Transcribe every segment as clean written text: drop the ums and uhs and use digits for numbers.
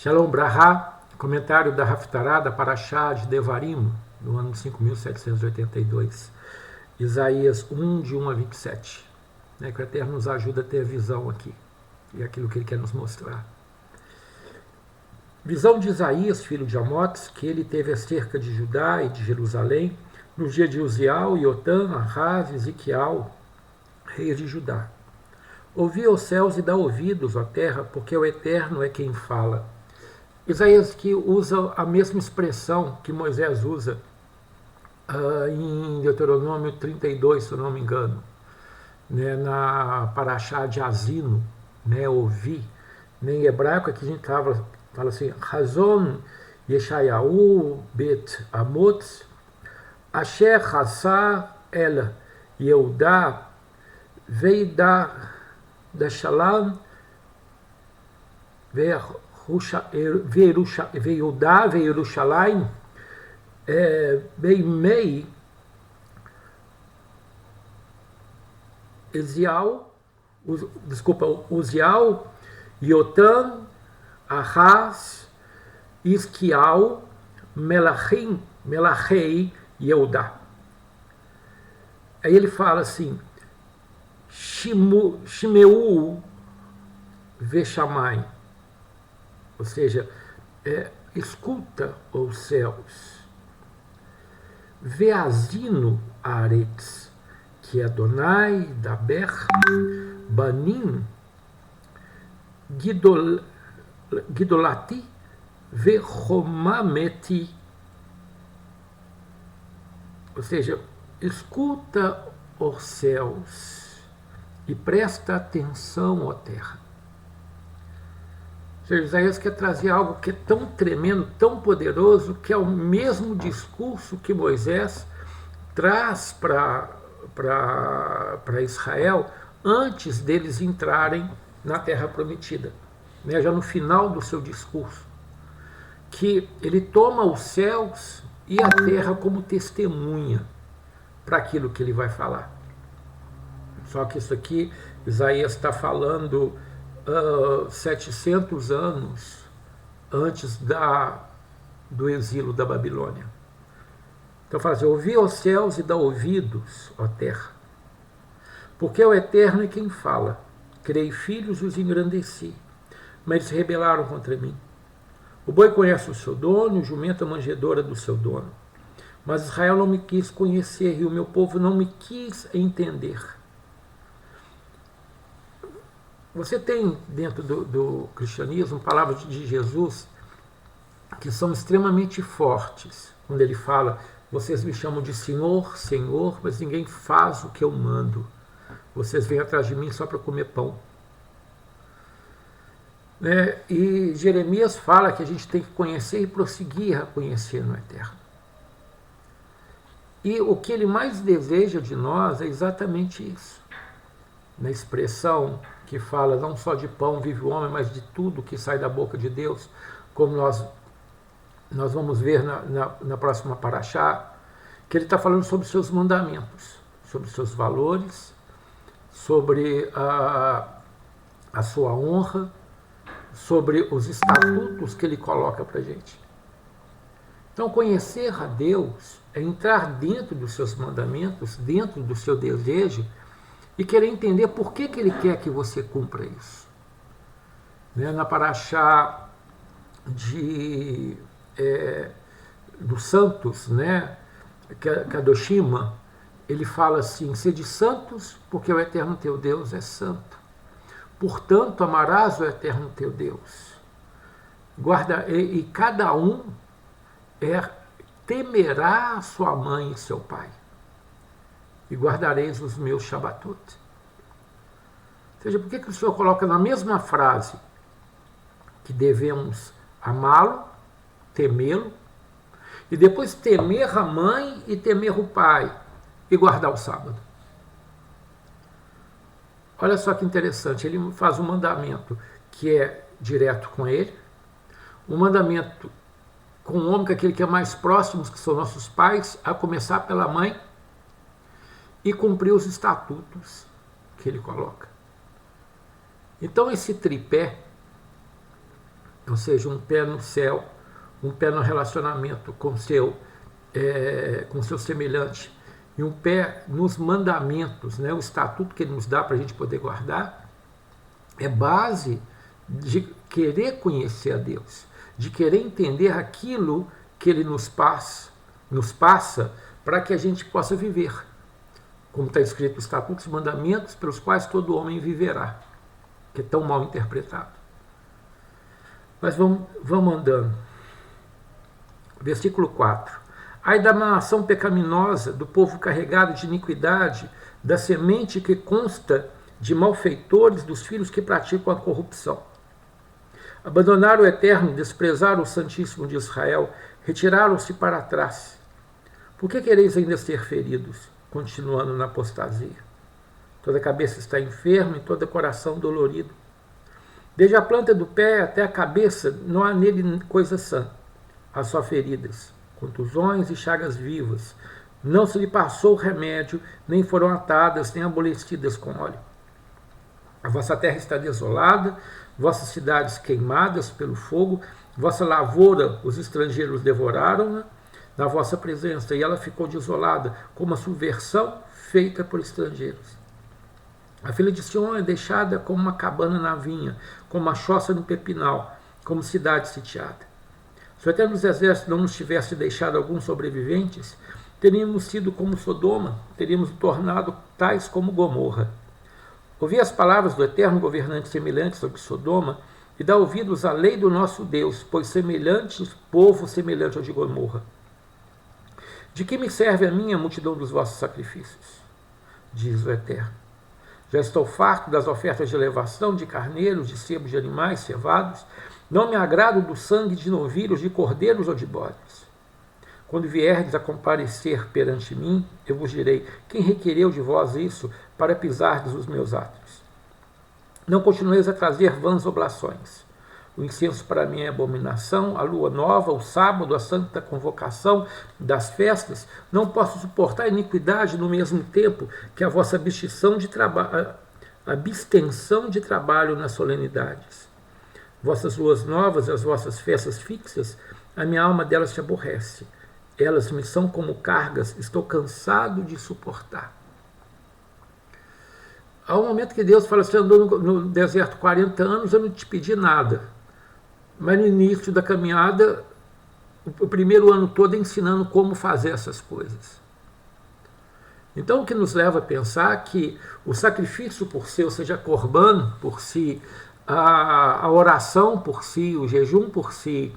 Shalom Brahá, comentário da Haftará, da Parashá de Devarim, do ano 5.782. Isaías 1, de 1 a 27. Que o Eterno nos ajuda a ter a visão aqui, e aquilo que ele quer nos mostrar. Visão de Isaías, filho de Amotes, que ele teve acerca de Judá e de Jerusalém, no dia de Uzial, Iotã, Ahaz, Ezequiel, reis de Judá. Ouvi os céus e dá ouvidos, ó terra, porque o Eterno é quem fala. Isaías que usa a mesma expressão que Moisés usa em Deuteronômio 32, se eu não me engano, na Parashá de Azino, ouvir. Em hebraico aqui a gente fala assim, Hazon Yeshayahu Bet Amot Asher Hasa El Yehuda Veida Dashalam Ve'Yehudá Ve'Yerushalayim Beimei Uzial, Yotam, Ahaz, Isquial, Melachei, Yehudá. Aí ele fala assim, Shimeu Veshamai, ou seja, escuta os céus, Veazino Aretz, que Adonai, Daber, Banim, Gidolati, Verhomameti. Ou seja, escuta os céus e presta atenção, ó terra. Ou seja, Isaías quer trazer algo que é tão tremendo, tão poderoso, que é o mesmo discurso que Moisés traz para Israel antes deles entrarem na Terra Prometida, já no final do seu discurso, que ele toma os céus e a terra como testemunha para aquilo que ele vai falar. Só que isso aqui, Isaías está falando 700 anos antes do exílio da Babilônia. Então fala assim, ouvi os céus e dá ouvidos, ó terra, porque é o Eterno é quem fala. Criei filhos e os engrandeci, mas eles se rebelaram contra mim. O boi conhece o seu dono, o jumento a manjedoura do seu dono. Mas Israel não me quis conhecer e o meu povo não me quis entender. Você tem dentro do cristianismo palavras de Jesus que são extremamente fortes, quando ele fala, vocês me chamam de Senhor, Senhor, mas ninguém faz o que eu mando. Vocês vêm atrás de mim só para comer pão. E Jeremias fala que a gente tem que conhecer e prosseguir a conhecer no Eterno. E o que ele mais deseja de nós é exatamente isso. Na expressão que fala, não só de pão vive o homem, mas de tudo que sai da boca de Deus, como nós vamos ver na próxima Parashá, que ele está falando sobre os seus mandamentos, sobre os seus valores, sobre a sua honra, sobre os estatutos que ele coloca para a gente. Então, conhecer a Deus é entrar dentro dos seus mandamentos, dentro do seu desejo, e querer entender por que ele quer que você cumpra isso. Na Parashá dos santos, Kadoshima, ele fala assim, sede santos, porque o Eterno teu Deus é santo. Portanto, amarás o Eterno teu Deus. E cada um temerá sua mãe e seu pai. E guardareis os meus Shabbatot. Ou seja, por que o Senhor coloca na mesma frase que devemos amá-lo, temê-lo, e depois temer a mãe e temer o pai, e guardar o sábado? Olha só que interessante, ele faz um mandamento que é direto com ele, um mandamento com o homem, que é aquele que é mais próximo, que são nossos pais, a começar pela mãe, e cumprir os estatutos que ele coloca. Então esse tripé ou seja, um pé no céu, um pé no relacionamento com seu semelhante, e um pé nos mandamentos, né? O estatuto que ele nos dá para a gente poder guardar, é base de querer conhecer a Deus, de querer entender aquilo que ele nos passa para que a gente possa viver. Como está escrito, estatutos e mandamentos pelos quais todo homem viverá, que é tão mal interpretado. Mas vamos andando. Versículo 4. Ai da nação pecaminosa, do povo carregado de iniquidade, da semente que consta de malfeitores, dos filhos que praticam a corrupção. Abandonaram o Eterno, desprezaram o Santíssimo de Israel, retiraram-se para trás. Por que quereis ainda ser feridos, continuando na apostasia? Toda cabeça está enferma e todo coração dolorido. Desde a planta do pé até a cabeça, não há nele coisa sã. Há só feridas, contusões e chagas vivas. Não se lhe passou remédio, nem foram atadas, nem abolecidas com óleo. A vossa terra está desolada, vossas cidades queimadas pelo fogo, vossa lavoura os estrangeiros devoraram-na na vossa presença, e ela ficou desolada, como a subversão feita por estrangeiros. A filha de Sião é deixada como uma cabana na vinha, como uma choça no pepinal, como cidade sitiada. Se o Eterno dos Exércitos não nos tivesse deixado alguns sobreviventes, teríamos sido como Sodoma, teríamos tornado tais como Gomorra. Ouvi as palavras do Eterno governante semelhantes sobre Sodoma, e dá ouvidos à lei do nosso Deus, pois povo semelhante ao de Gomorra. De que me serve a minha multidão dos vossos sacrifícios? Diz o Eterno. Já estou farto das ofertas de elevação, de carneiros, de sebos de animais cevados. Não me agrado do sangue de novilhos, de cordeiros ou de bodes. Quando vierdes a comparecer perante mim, eu vos direi: quem requereu de vós isso para pisardes os meus átrios? Não continueis a trazer vãs oblações. O incenso para mim é abominação, a lua nova, o sábado, a santa convocação das festas. Não posso suportar a iniquidade no mesmo tempo que a vossa abstenção de trabalho nas solenidades. Vossas luas novas e as vossas festas fixas, a minha alma delas se aborrece. Elas me são como cargas, estou cansado de suportar. Há um momento que Deus fala: você andou no deserto 40 anos, eu não te pedi nada. Mas no início da caminhada, o primeiro ano todo ensinando como fazer essas coisas. Então, o que nos leva a pensar que o sacrifício por si, ou seja, corban por si, a oração por si, o jejum por si,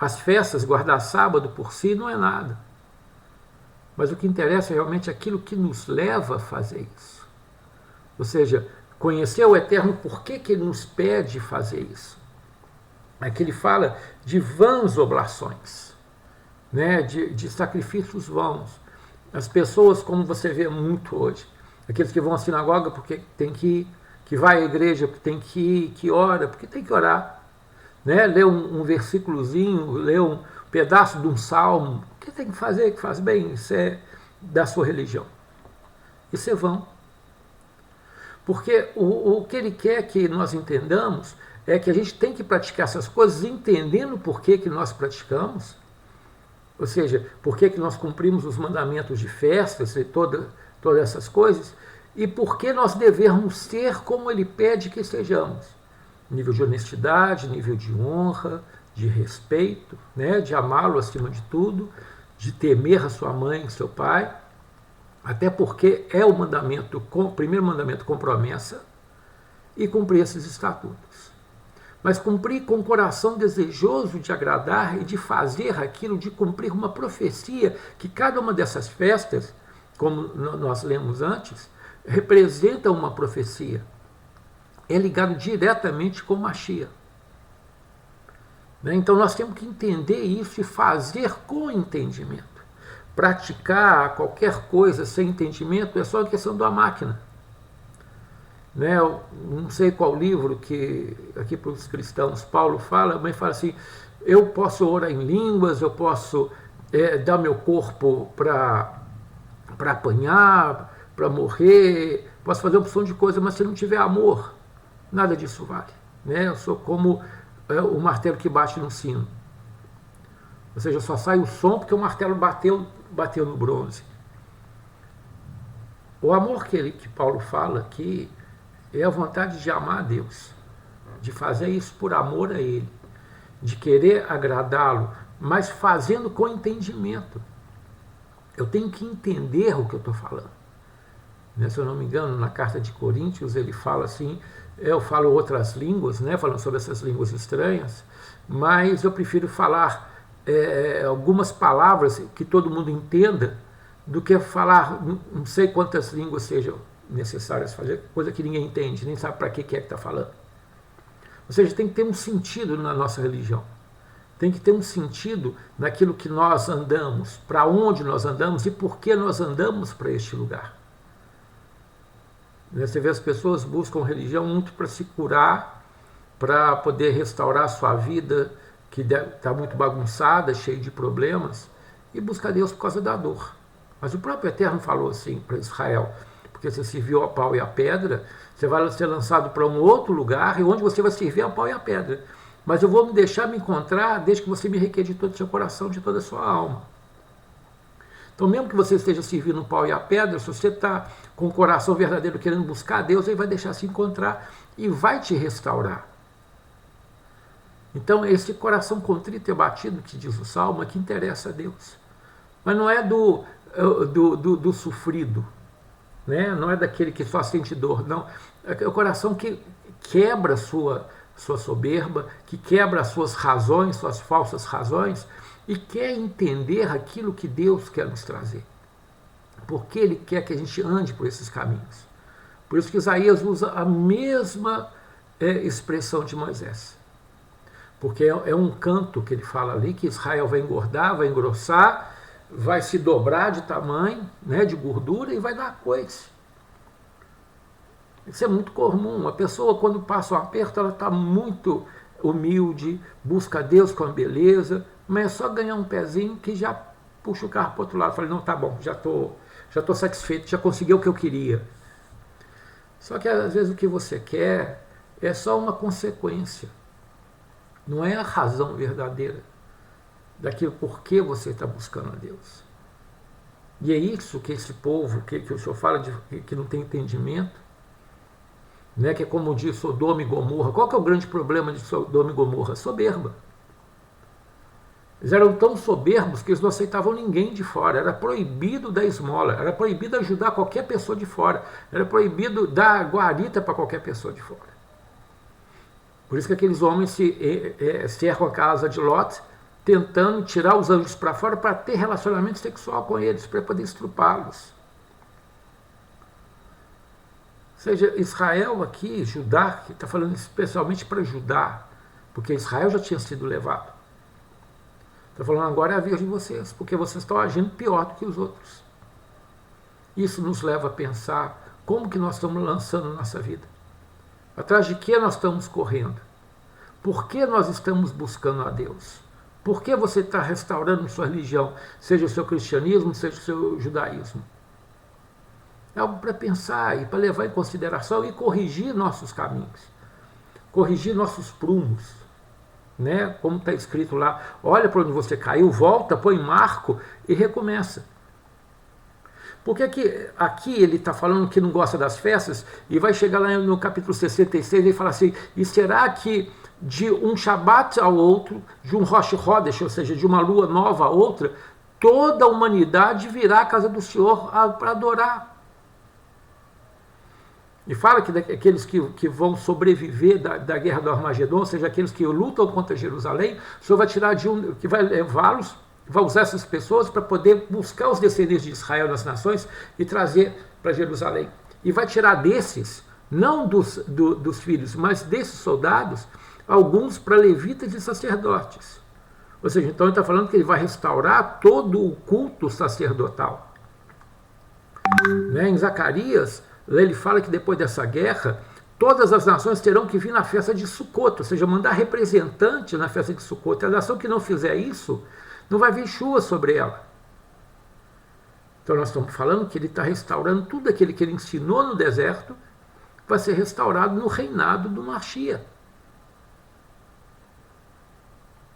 as festas, guardar sábado por si, não é nada. Mas o que interessa é realmente aquilo que nos leva a fazer isso. Ou seja, conhecer o Eterno, por que ele nos pede fazer isso? Aqui ele fala de vãs oblações, né? de sacrifícios vãos. As pessoas, como você vê muito hoje, aqueles que vão à sinagoga porque tem que ir, que vai à igreja porque tem que ir, que ora porque tem que orar, né? Lê um versículozinho, lê um pedaço de um salmo, o que tem que fazer, que faz bem, isso é da sua religião. Isso é vão. Porque o que ele quer que nós entendamos é que a gente tem que praticar essas coisas entendendo por que nós praticamos, ou seja, por que nós cumprimos os mandamentos de festas e todas essas coisas, e por que nós devemos ser como ele pede que sejamos. Nível de honestidade, nível de honra, de respeito, né? De amá-lo acima de tudo, de temer a sua mãe e seu pai, até porque é o primeiro mandamento com promessa, e cumprir esses estatutos. Mas cumprir com o coração desejoso de agradar e de fazer aquilo, de cumprir uma profecia, que cada uma dessas festas, como nós lemos antes, representa uma profecia. É ligado diretamente com Mashiach. Então nós temos que entender isso e fazer com entendimento. Praticar qualquer coisa sem entendimento é só uma questão da máquina. Eu não sei qual livro que aqui para os cristãos Paulo fala, mas fala assim: eu posso orar em línguas, eu posso dar meu corpo para apanhar, para morrer, posso fazer uma opção de coisa, mas se não tiver amor, nada disso vale. Eu sou como o martelo que bate no sino. Ou seja, só sai o som porque o martelo bateu no bronze. O amor que Paulo fala aqui é a vontade de amar a Deus, de fazer isso por amor a Ele, de querer agradá-lo, mas fazendo com entendimento. Eu tenho que entender o que eu estou falando. Se eu não me engano, na carta de Coríntios ele fala assim, eu falo outras línguas, falando sobre essas línguas estranhas, mas eu prefiro falar algumas palavras que todo mundo entenda, do que falar não sei quantas línguas sejam necessárias fazer, coisa que ninguém entende, nem sabe para que é que está falando. Ou seja, tem que ter um sentido na nossa religião. Tem que ter um sentido naquilo que nós andamos, para onde nós andamos e por que nós andamos para este lugar. Você vê as pessoas buscam religião muito para se curar, para poder restaurar a sua vida, que está muito bagunçada, cheia de problemas, e busca Deus por causa da dor. Mas o próprio Eterno falou assim para Israel, porque você serviu a pau e a pedra, você vai ser lançado para um outro lugar, e onde você vai servir a pau e a pedra. Mas eu vou me deixar me encontrar desde que você me requer de todo o seu coração, de toda a sua alma. Então, mesmo que você esteja servindo o pau e a pedra, se você está com o coração verdadeiro querendo buscar a Deus, Ele vai deixar se encontrar e vai te restaurar. Então, esse coração contrito e abatido, que diz o Salmo, é que interessa a Deus. Mas não é do sofrido, não é daquele que só sente dor, não. É o coração que quebra a sua soberba, que quebra as suas razões, suas falsas razões, e quer entender aquilo que Deus quer nos trazer. Porque Ele quer que a gente ande por esses caminhos. Por isso que Isaías usa a mesma expressão de Moisés. Porque é um canto que ele fala ali, que Israel vai engordar, vai engrossar, vai se dobrar de tamanho, de gordura, e vai dar coice. Isso é muito comum. A pessoa, quando passa um aperto, ela está muito humilde, busca Deus com a beleza, mas é só ganhar um pezinho que já puxa o carro para o outro lado. Falei, não, tá bom, já estou satisfeito, já consegui o que eu queria. Só que às vezes o que você quer é só uma consequência. Não é a razão verdadeira daquilo por que você está buscando a Deus. E é isso que esse povo, que o Senhor fala, que não tem entendimento, que é como diz Sodoma e Gomorra. Qual que é o grande problema de Sodoma e Gomorra? Soberba. Eles eram tão soberbos que eles não aceitavam ninguém de fora. Era proibido dar esmola, era proibido ajudar qualquer pessoa de fora, era proibido dar guarita para qualquer pessoa de fora. Por isso que aqueles homens cercam a casa de Lot, tentando tirar os anjos para fora para ter relacionamento sexual com eles, para poder estrupá-los. Ou seja, Israel aqui, Judá, que está falando especialmente para Judá, porque Israel já tinha sido levado. Está falando agora é a vez de vocês, porque vocês estão agindo pior do que os outros. Isso nos leva a pensar como que nós estamos lançando nossa vida. Atrás de que nós estamos correndo? Por que nós estamos buscando a Deus? Por que você está restaurando sua religião, seja o seu cristianismo, seja o seu judaísmo? É algo para pensar e para levar em consideração e corrigir nossos caminhos, corrigir nossos prumos, como está escrito lá, olha para onde você caiu, volta, põe marco e recomeça. Porque aqui ele está falando que não gosta das festas, e vai chegar lá no capítulo 66 e fala assim, e será que de um Shabat ao outro, de um Rosh Chodesh, ou seja, de uma lua nova a outra, toda a humanidade virá à casa do Senhor para adorar. E fala que aqueles que vão sobreviver da guerra do Armagedon, ou seja, aqueles que lutam contra Jerusalém, o Senhor vai tirar que vai levá-los, vai usar essas pessoas para poder buscar os descendentes de Israel nas nações e trazer para Jerusalém. E vai tirar desses, não dos filhos, mas desses soldados, alguns para levitas e sacerdotes. Ou seja, então ele está falando que ele vai restaurar todo o culto sacerdotal. Em Zacarias, ele fala que depois dessa guerra, todas as nações terão que vir na festa de Sucote, ou seja, mandar representante na festa de Sucote. A nação que não fizer isso, não vai vir chuva sobre ela. Então nós estamos falando que ele está restaurando tudo aquilo que ele ensinou no deserto, vai ser restaurado no reinado do Mashiach.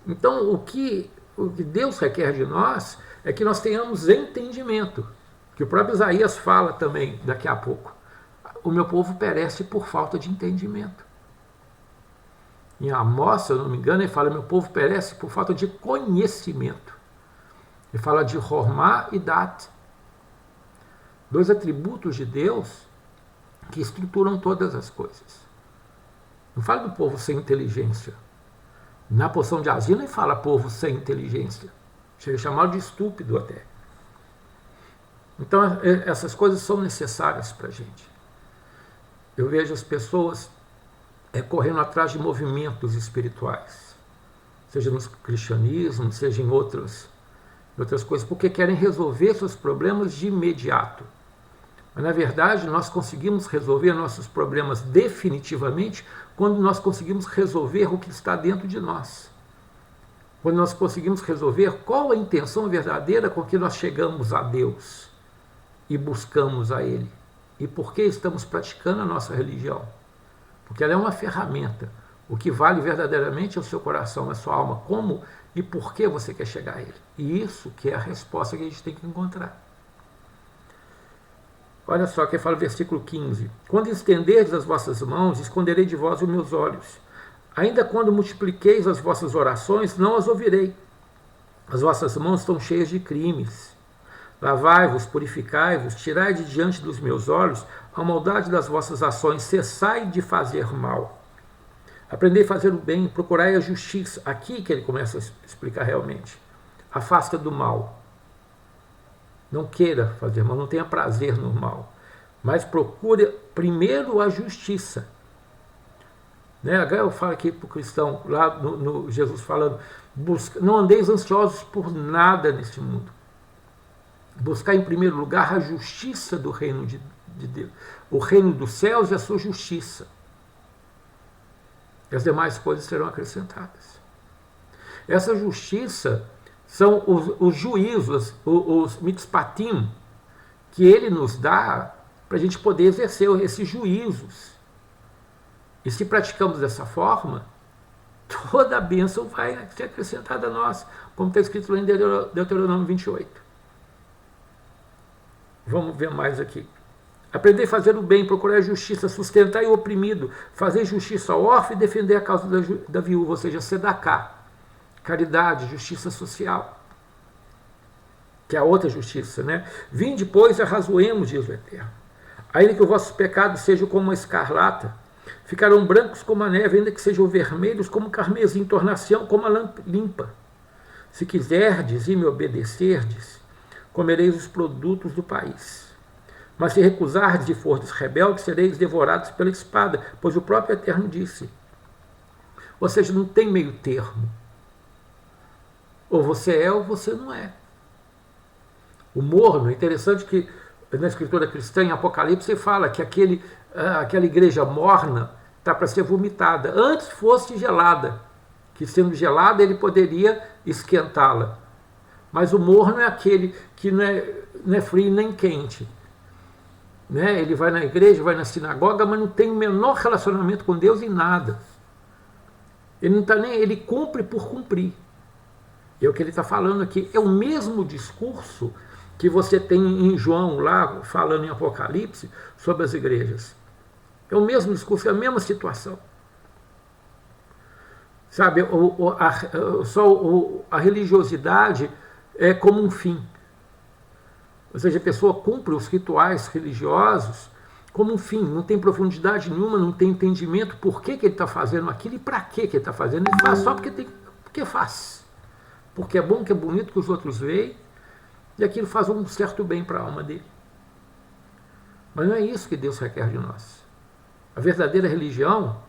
Então, o que Deus requer de nós é que nós tenhamos entendimento, que o próprio Isaías fala também daqui a pouco. O meu povo perece por falta de entendimento. Em Amós, se eu não me engano, ele fala: meu povo perece por falta de conhecimento. Ele fala de Hormá e Dat, dois atributos de Deus que estruturam todas as coisas. Não fala do povo sem inteligência. Na porção de Asino ele fala povo sem inteligência. Chega a chamar de estúpido até. Então essas coisas são necessárias para a gente. Eu vejo as pessoas correndo atrás de movimentos espirituais, seja no cristianismo, seja em outras coisas, porque querem resolver seus problemas de imediato. Mas, na verdade, nós conseguimos resolver nossos problemas definitivamente quando nós conseguimos resolver o que está dentro de nós. Quando nós conseguimos resolver qual a intenção verdadeira com que nós chegamos a Deus e buscamos a Ele. E por que estamos praticando a nossa religião? Porque ela é uma ferramenta. O que vale verdadeiramente é o seu coração, a sua alma. Como e por que você quer chegar a Ele? E isso que é a resposta que a gente tem que encontrar. Olha só que fala o versículo 15. Quando estenderdes as vossas mãos, esconderei de vós os meus olhos. Ainda quando multipliqueis as vossas orações, não as ouvirei. As vossas mãos estão cheias de crimes. Lavai-vos, purificai-vos, tirai de diante dos meus olhos a maldade das vossas ações, cessai de fazer mal. Aprendei a fazer o bem, procurai a justiça. Aqui que ele começa a explicar realmente. Afasta do mal. Não queira fazer mal, não tenha prazer no mal. Mas procure primeiro a justiça. Agora eu falo aqui para o cristão, lá no Jesus falando, não andeis ansiosos por nada neste mundo. Buscar em primeiro lugar a justiça do reino de Deus, o reino dos céus e a sua justiça. E as demais coisas serão acrescentadas. Essa justiça são os juízos, os mitzpatim, que ele nos dá para a gente poder exercer esses juízos. E se praticamos dessa forma, toda a bênção vai ser acrescentada a nós, como está escrito lá em Deuteronômio 28. Vamos ver mais aqui. Aprender a fazer o bem, procurar a justiça, sustentar o oprimido, fazer justiça ao órfão e defender a causa da viúva, ou seja, sedaká, caridade, justiça social, que é a outra justiça, Vinde, pois, arrazoemos, diz o Eterno. Ainda que os vossos pecados sejam como uma escarlata, ficarão brancos como a neve, ainda que sejam vermelhos como carmesim, tornar-se-ão como a lã limpa. Se quiserdes e me obedecerdes, comereis os produtos do país. Mas se recusardes e fordes rebeldes, sereis devorados pela espada, pois o próprio Eterno disse. Ou seja, não tem meio termo. Ou você é ou você não é. O morno, é interessante que na escritura cristã, em Apocalipse, fala que aquela igreja morna está para ser vomitada. Antes fosse gelada, que sendo gelada ele poderia esquentá-la. Mas o morno é aquele que não é frio nem quente. Ele vai na igreja, vai na sinagoga, mas não tem o menor relacionamento com Deus em nada. Ele não está nem, ele cumpre por cumprir. E é o que ele está falando aqui. É o mesmo discurso que você tem em João, lá falando em Apocalipse, sobre as igrejas. É o mesmo discurso, é a mesma situação. Sabe, a religiosidade é como um fim. Ou seja, a pessoa cumpre os rituais religiosos como um fim, não tem profundidade nenhuma, não tem entendimento por que ele está fazendo aquilo e para que ele está fazendo. Ele faz só porque faz. Porque é bom, que é bonito, que os outros veem, e aquilo faz um certo bem para a alma dele. Mas não é isso que Deus requer de nós. A verdadeira religião,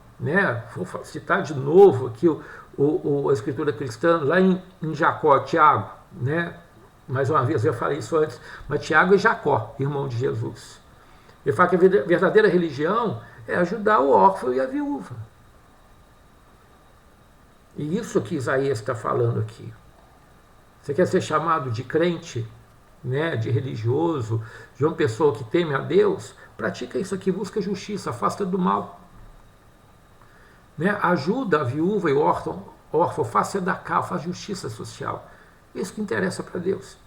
vou citar de novo aqui a escritura cristã, lá em Jacó, Tiago, mais uma vez, eu falei isso antes, mas Tiago é Jacó, irmão de Jesus. Ele fala que a verdadeira religião é ajudar o órfão e a viúva. E isso que Isaías está falando aqui. Você quer ser chamado de crente, de religioso, de uma pessoa que teme a Deus? Pratica isso aqui, busca justiça, afasta do mal. Ajuda a viúva e o órfão, faz sedacá, faz justiça social. Isso que interessa para Deus.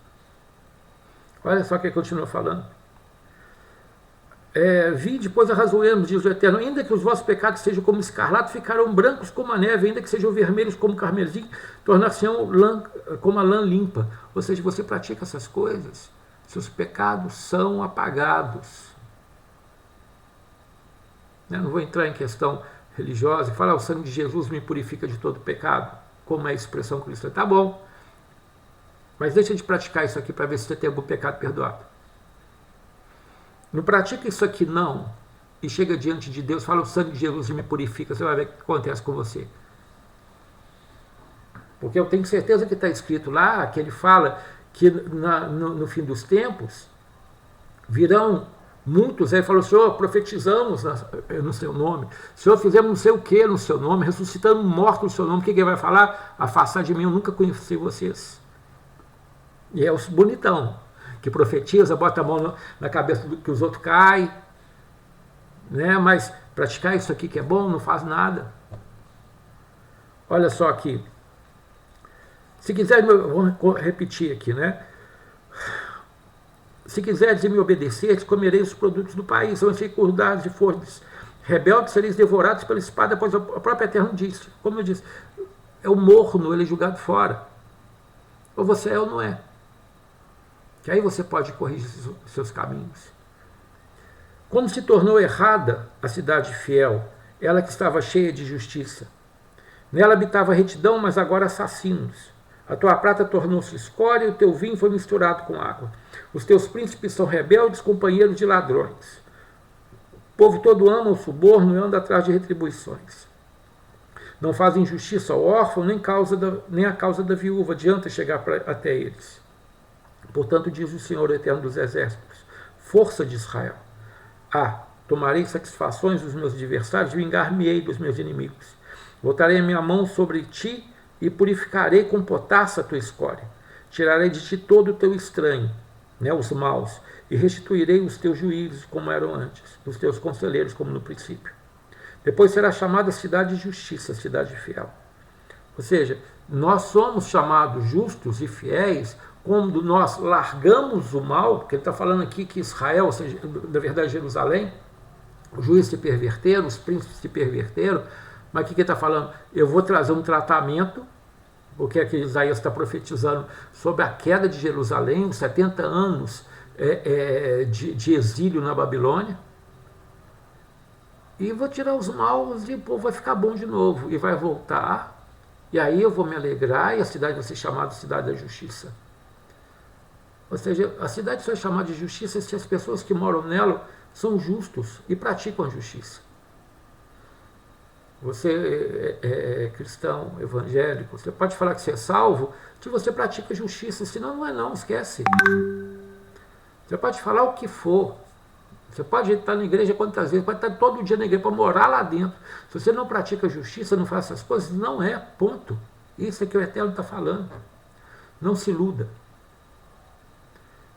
Olha só o que ele continua falando. Vi depois arrazoemos, diz o Eterno, ainda que os vossos pecados sejam como escarlate, ficarão brancos como a neve, ainda que sejam vermelhos como carmesim, tornar-se-ão como a lã limpa. Ou seja, você pratica essas coisas, seus pecados são apagados. Não vou entrar em questão religiosa e falar o sangue de Jesus me purifica de todo pecado, como é a expressão cristã. Tá bom, mas deixa de praticar isso aqui para ver se você tem algum pecado perdoado. Não pratica isso aqui não, e chega diante de Deus, fala o sangue de Jesus me purifica, você vai ver o que acontece com você. Porque eu tenho certeza que está escrito lá, que ele fala que no fim dos tempos virão muitos, aí falou, Senhor, profetizamos no seu nome, Senhor, fizemos não sei o que no seu nome, ressuscitamos mortos no seu nome, o que ele vai falar? Afastar de mim, eu nunca conheci vocês. E é os bonitão, que profetiza, bota a mão na cabeça do que os outros caem, né? Mas praticar isso aqui que é bom, não faz nada. Olha só aqui. Se quiser, vou repetir aqui, né? Se quiseres me obedecer, comereis os produtos do país, são circundados e fortes. Rebeldes sereis devorados pela espada, pois a própria Eterno disse. Como eu disse, é o morno, ele é julgado fora. Ou você é ou não é. Que aí você pode corrigir seus caminhos. Como se tornou errada a cidade fiel, ela que estava cheia de justiça. Nela habitava retidão, mas agora assassinos. A tua prata tornou-se escória e o teu vinho foi misturado com água. Os teus príncipes são rebeldes, companheiros de ladrões. O povo todo ama o suborno e anda atrás de retribuições. Não fazem justiça ao órfão, nem a causa da viúva, adianta chegar até eles. Portanto, diz o Senhor Eterno dos Exércitos, força de Israel, tomarei satisfações dos meus adversários, vingar-me-ei dos meus inimigos. Voltarei a minha mão sobre ti e purificarei com potássio a tua escória. Tirarei de ti todo o teu estranho, né, os maus, e restituirei os teus juízos como eram antes, os teus conselheiros como no princípio. Depois será chamada cidade de justiça, cidade fiel. Ou seja, nós somos chamados justos e fiéis quando nós largamos o mal, porque ele está falando aqui que Israel, ou seja, na verdade Jerusalém, os juízes se perverteram, os príncipes se perverteram, mas o que ele está falando? Eu vou trazer um tratamento, porque aqui Isaías está profetizando sobre a queda de Jerusalém, os 70 anos de exílio na Babilônia, e vou tirar os maus e o povo vai ficar bom de novo, e vai voltar, e aí eu vou me alegrar, e a cidade vai ser chamada Cidade da Justiça. Ou seja, a cidade só é chamada de justiça se as pessoas que moram nela são justos e praticam a justiça. Você é cristão, evangélico, você pode falar que você é salvo se você pratica justiça, senão não é não, esquece. Você pode falar o que for, você pode estar na igreja quantas vezes, pode estar todo dia na igreja para morar lá dentro. Se você não pratica justiça, não faz essas coisas, não é, ponto. Isso é que o Eterno está falando. Não se iluda.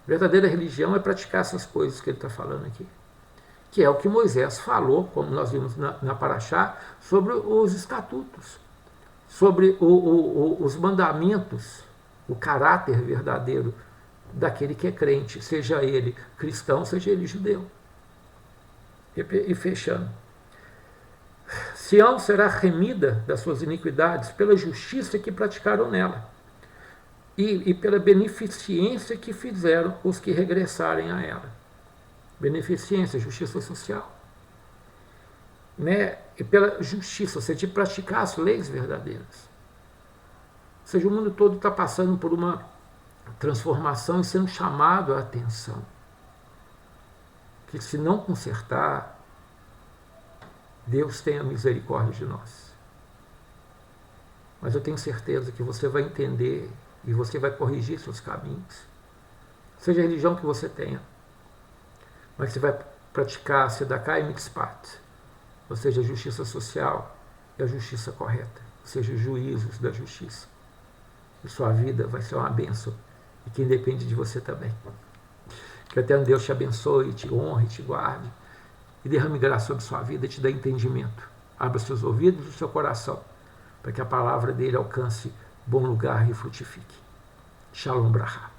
Verdadeira religião é praticar essas coisas que ele está falando aqui. Que é o que Moisés falou, como nós vimos na Paraxá, sobre os estatutos, sobre os mandamentos, o caráter verdadeiro daquele que é crente, seja ele cristão, seja ele judeu. E fechando. Sião será remida das suas iniquidades pela justiça que praticaram nela. E pela beneficência que fizeram os que regressarem a ela. Beneficência, justiça social. Né? E pela justiça, ou seja, de praticar as leis verdadeiras. Ou seja, o mundo todo está passando por uma transformação e sendo chamado a atenção. Que se não consertar, Deus tenha misericórdia de nós. Mas eu tenho certeza que você vai entender e você vai corrigir seus caminhos. Seja a religião que você tenha. Mas você vai praticar Sedacá e Mitzpat, ou seja, a justiça social e a justiça correta, ou seja, os juízos da justiça. E sua vida vai ser uma bênção, e quem depende de você também. Que o Eterno Deus te abençoe, te honre, te guarde, e derrame graça sobre sua vida e te dê entendimento. Abra seus ouvidos e o seu coração, para que a palavra dele alcance bom lugar e frutifique. Shalom Brachá.